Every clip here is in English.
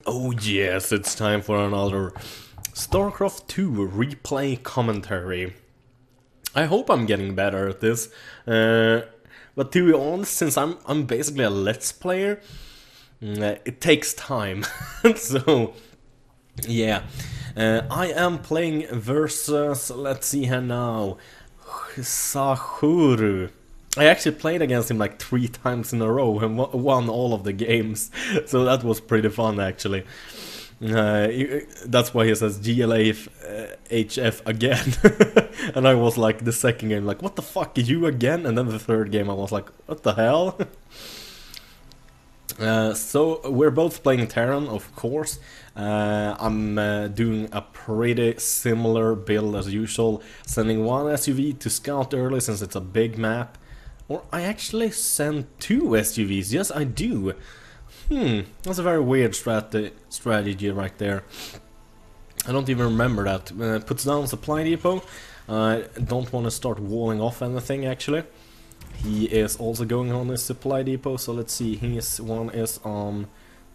Oh yes, it's time for another StarCraft 2 replay commentary. I hope I'm getting better at this, but to be honest, since I'm basically a Let's Player, it takes time. So yeah, I am playing versus, let's see here now, Sahuru. I actually played against him like 3 times in a row and won all of the games, so that was pretty fun actually. That's why he says GLA HF again. And I was like, the second game, like, what the fuck, you again? And then the third game I was like, what the hell? So we're both playing Terran, of course. I'm doing a pretty similar build as usual, sending one SUV to scout early since it's a big map. Or I actually send 2 SUVs, yes I do. That's a very weird strategy right there. I don't even remember that. Puts down supply depot. I don't want to start walling off anything actually. He is also going on his supply depot, so let's see, his one is on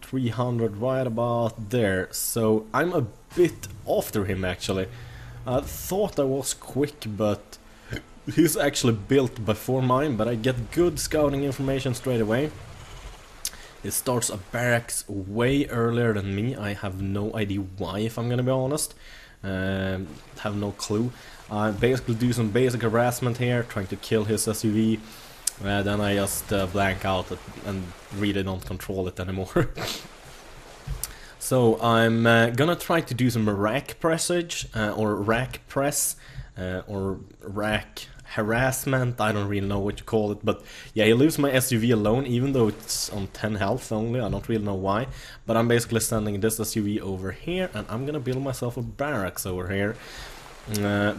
300 right about there. So I'm a bit after him actually. I thought I was quick, but he's actually built before mine, but I get good scouting information straight away. It starts a barracks way earlier than me. I have no idea why, if I'm gonna be honest. Have no clue. I basically do some basic harassment here, trying to kill his SUV. Then I just blank out and really don't control it anymore. So I'm gonna try to do some rack pressage, or rack press, or rack harassment, I don't really know what you call it, but yeah, he leaves my SUV alone, even though it's on 10 health only, I don't really know why, but I'm basically sending this SUV over here, and I'm gonna build myself a barracks over here.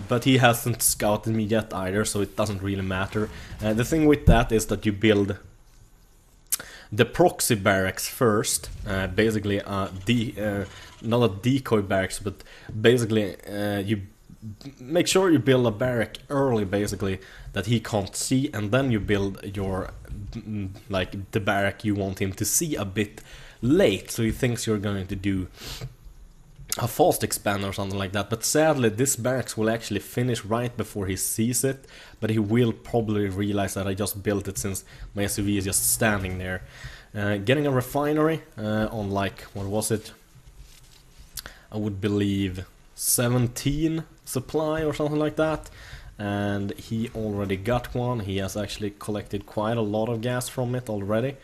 But he hasn't scouted me yet either, so it doesn't really matter. The thing with that is that you build the proxy barracks first, basically not a decoy barracks, but basically you make sure you build a barrack early, basically, that he can't see, and then you build your, like, the barrack you want him to see a bit late, so he thinks you're going to do a fast expand or something like that. But sadly, this barracks will actually finish right before he sees it, but he will probably realize that I just built it since my SUV is just standing there. Getting a refinery on, like, what was it? I would believe 17 supply or something like that, and he already got one. He has actually collected quite a lot of gas from it already,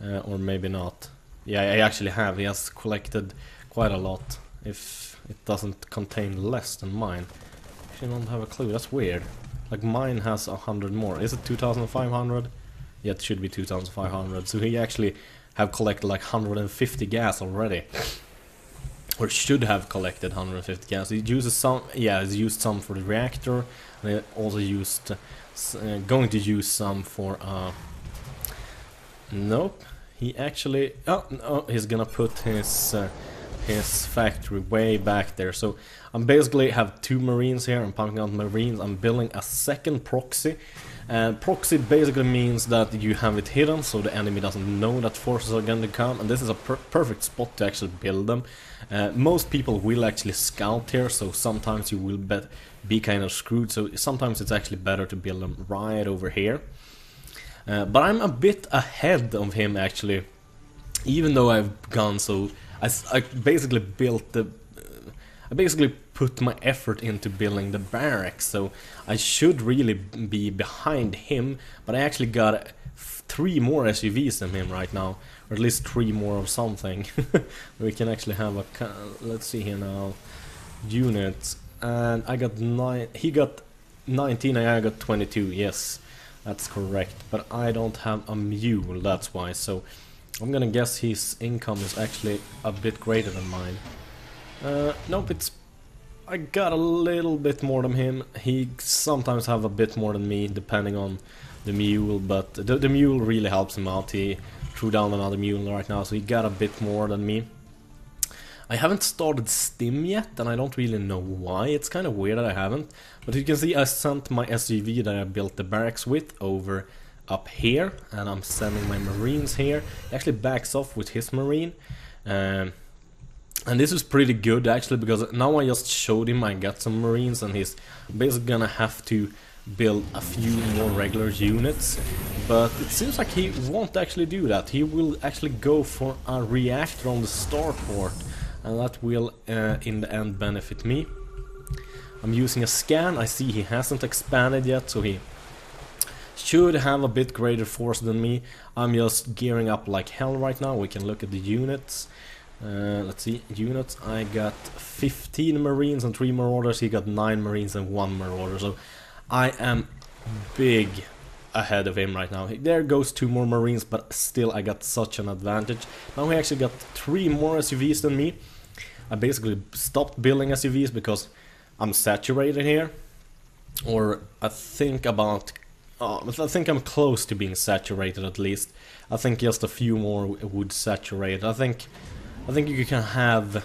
or maybe not. Yeah, I actually have. He has collected quite a lot, if it doesn't contain less than mine. I don't have a clue. That's weird. Like, mine has 100 more. Is it 2,500? Yeah, it should be 2,500. So he actually have collected like 150 gas already. Or should have collected 150 gas. He uses some, yeah, he's used some for the reactor, and he also used, going to use some for, nope, he actually, oh, no, he's gonna put his factory way back there. So I'm basically have 2 marines here, I'm pumping out marines, I'm building a second proxy. Proxy basically means that you have it hidden, so the enemy doesn't know that forces are going to come, and this is a perfect spot to actually build them. Most people will actually scout here, so sometimes you will be kind of screwed, so sometimes it's actually better to build them right over here. But I'm a bit ahead of him actually, even though I've gone so... I basically built the... I basically put my effort into building the barracks, so I should really be behind him, but I actually got 3 more SUVs than him right now, or at least 3 more of something. We can actually have a... let's see here now, units, and I got 9, he got 19 and I got 22, yes, that's correct, but I don't have a mule, that's why, so I'm gonna guess his income is actually a bit greater than mine. Nope, I got a little bit more than him. He sometimes have a bit more than me, depending on the mule, but the mule really helps him out. He threw down another mule right now, so he got a bit more than me. I haven't started Stim yet, and I don't really know why. It's kind of weird that I haven't, but you can see I sent my SUV that I built the barracks with over up here, and I'm sending my marines here. He actually backs off with his marine. And this is pretty good actually, because now I just showed him I got some Marines, and he's basically gonna have to build a few more regular units. But it seems like he won't actually do that. He will actually go for a reactor on the starport, and that will in the end benefit me. I'm using a scan. I see he hasn't expanded yet, so he should have a bit greater force than me. I'm just gearing up like hell right now. We can look at the units. Let's see, units. I got 15 Marines and 3 Marauders. He got 9 Marines and 1 Marauder. So I am big ahead of him right now. There goes 2 more Marines, but still I got such an advantage. Now he actually got 3 more SUVs than me. I basically stopped building SUVs because I'm saturated here. Or I think about... I think I'm close to being saturated at least. I think just a few more would saturate. I think you can have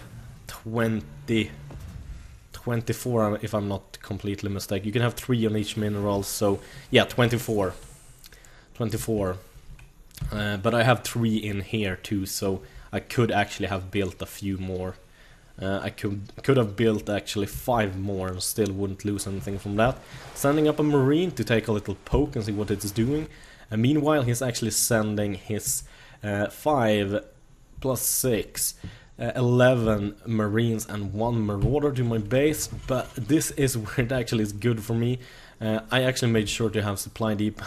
24 if I'm not completely mistaken. You can have 3 on each mineral, so yeah, 24. But I have 3 in here too, so I could actually have built a few more. I could have built actually 5 more and still wouldn't lose anything from that. Sending up a Marine to take a little poke and see what it's doing. And meanwhile he's actually sending his 5 plus 6, 11 Marines and 1 Marauder to my base. But this is where it actually is good for me. I actually made sure to have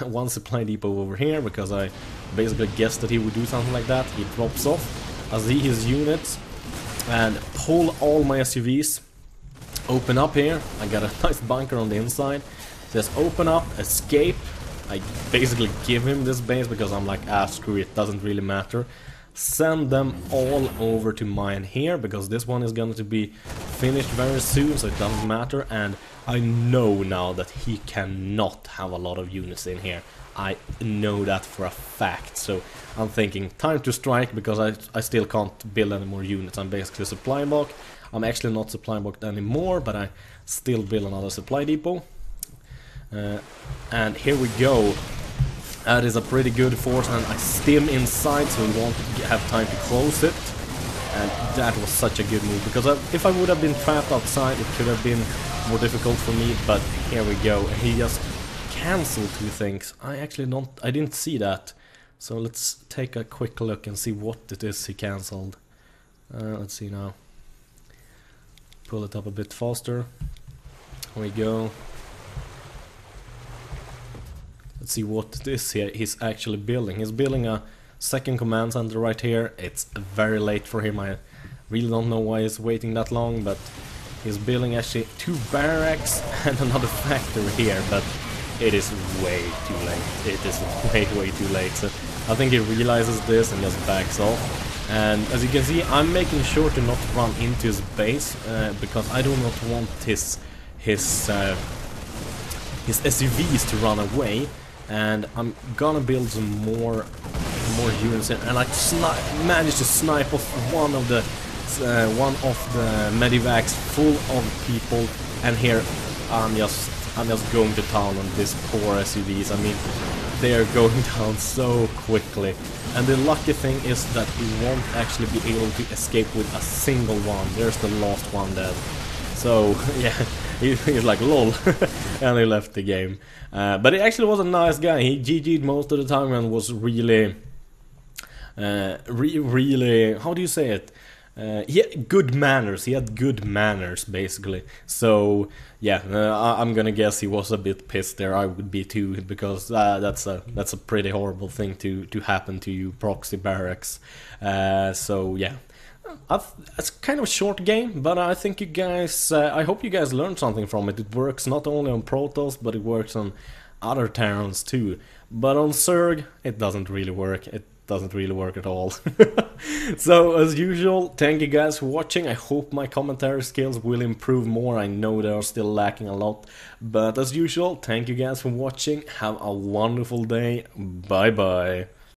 one supply depot over here, because I basically guessed that he would do something like that. He drops off. I see his units and pull all my SUVs. Open up here. I got a nice bunker on the inside. It says open up, escape. I basically give him this base because I'm like, screw it, doesn't really matter. Send them all over to mine here, because this one is going to be finished very soon, so it doesn't matter. And I know now that he cannot have a lot of units in here. I know that for a fact, so I'm thinking time to strike, because I still can't build any more units. I'm basically supply block. I'm actually not supply blocked anymore, but I still build another supply depot. And here we go. That is a pretty good force, and I stim inside so he won't have time to close it. And that was such a good move, because if I would have been trapped outside it could have been more difficult for me, but here we go. He just cancelled 2 things. I didn't see that. So let's take a quick look and see what it is he cancelled. Let's see now. Pull it up a bit faster. Here we go. Let's see what it is he's actually building. He's building a second command center right here. It's very late for him. I really don't know why he's waiting that long, but he's building actually 2 barracks and another factory here, but it is way too late. It is way too late. So I think he realizes this and just backs off. And as you can see, I'm making sure to not run into his base, because I do not want his SUVs to run away. And I'm gonna build some more units in, and I managed to snipe off one of the medivacs full of people. And here I'm just going to town on this poor SUVs. I mean, they are going down so quickly. And the lucky thing is that he won't actually be able to escape with a single one. There's the last one dead. So yeah, he's like lol, and he left the game. But he actually was a nice guy. He GG'd most of the time and was really, really, how do you say it? He had good manners. He had good manners, basically. So yeah, I'm gonna guess he was a bit pissed there. I would be too, because that's a pretty horrible thing to happen to you, proxy barracks. So yeah. It's kind of a short game, but I think you guys, I hope you guys learned something from it. It works not only on Protoss, but it works on other Terrans too. But on Zerg, it doesn't really work. It doesn't really work at all. So as usual, thank you guys for watching. I hope my commentary skills will improve more. I know they are still lacking a lot. But as usual, thank you guys for watching. Have a wonderful day. Bye bye.